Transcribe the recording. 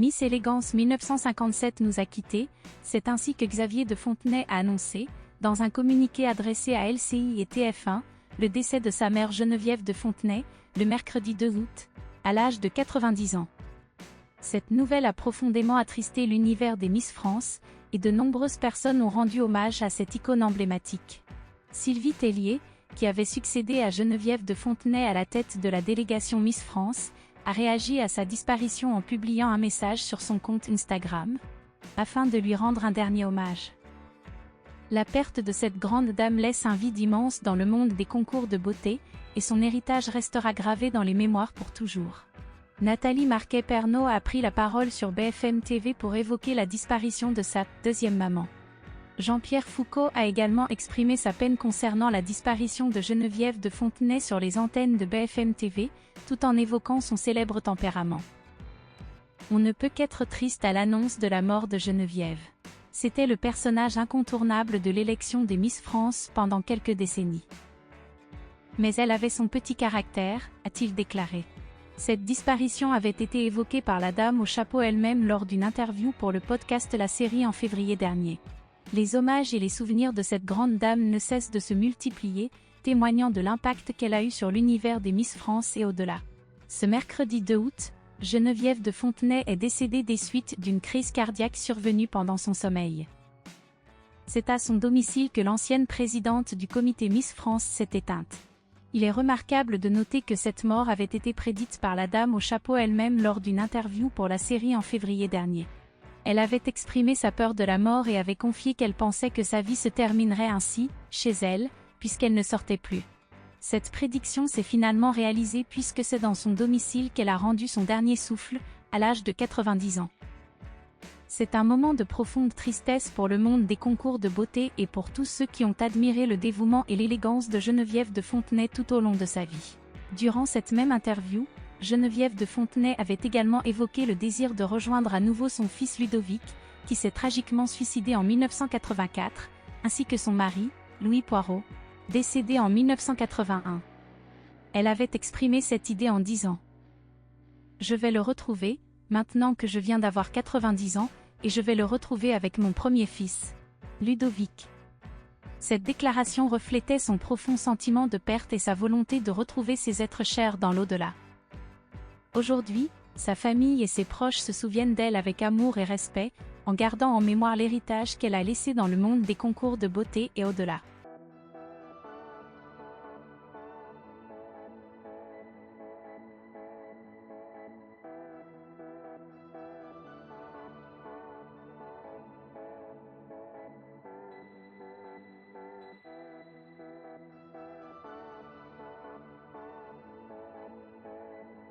Miss Élégance 1957 nous a quittés, c'est ainsi que Xavier de Fontenay a annoncé, dans un communiqué adressé à LCI et TF1, le décès de sa mère Geneviève de Fontenay, le mercredi 2 août, à l'âge de 90 ans. Cette nouvelle a profondément attristé l'univers des Miss France, et de nombreuses personnes ont rendu hommage à cette icône emblématique. Sylvie Tellier, qui avait succédé à Geneviève de Fontenay à la tête de la délégation Miss France, a réagi à sa disparition en publiant un message sur son compte Instagram, afin de lui rendre un dernier hommage. La perte de cette grande dame laisse un vide immense dans le monde des concours de beauté, et son héritage restera gravé dans les mémoires pour toujours. Nathalie Marquet-Pernaut a pris la parole sur BFM TV pour évoquer la disparition de sa deuxième maman. Jean-Pierre Foucault a également exprimé sa peine concernant la disparition de Geneviève de Fontenay sur les antennes de BFM TV, tout en évoquant son célèbre tempérament. On ne peut qu'être triste à l'annonce de la mort de Geneviève. C'était le personnage incontournable de l'élection des Miss France pendant quelques décennies. Mais elle avait son petit caractère, a-t-il déclaré. Cette disparition avait été évoquée par la dame au chapeau elle-même lors d'une interview pour le podcast La Série en février dernier. Les hommages et les souvenirs de cette grande dame ne cessent de se multiplier, témoignant de l'impact qu'elle a eu sur l'univers des Miss France et au-delà. Ce mercredi 2 août, Geneviève de Fontenay est décédée des suites d'une crise cardiaque survenue pendant son sommeil. C'est à son domicile que l'ancienne présidente du comité Miss France s'est éteinte. Il est remarquable de noter que cette mort avait été prédite par la dame au chapeau elle-même lors d'une interview pour La Série en février dernier. Elle avait exprimé sa peur de la mort et avait confié qu'elle pensait que sa vie se terminerait ainsi, chez elle, puisqu'elle ne sortait plus. Cette prédiction s'est finalement réalisée puisque c'est dans son domicile qu'elle a rendu son dernier souffle, à l'âge de 90 ans. C'est un moment de profonde tristesse pour le monde des concours de beauté et pour tous ceux qui ont admiré le dévouement et l'élégance de Geneviève de Fontenay tout au long de sa vie. Durant cette même interview, Geneviève de Fontenay avait également évoqué le désir de rejoindre à nouveau son fils Ludovic, qui s'est tragiquement suicidé en 1984, ainsi que son mari, Louis Poirot, décédé en 1981. Elle avait exprimé cette idée en disant « Je vais le retrouver, maintenant que je viens d'avoir 90 ans, et je vais le retrouver avec mon premier fils, Ludovic. » Cette déclaration reflétait son profond sentiment de perte et sa volonté de retrouver ses êtres chers dans l'au-delà. Aujourd'hui, sa famille et ses proches se souviennent d'elle avec amour et respect, en gardant en mémoire l'héritage qu'elle a laissé dans le monde des concours de beauté et au-delà.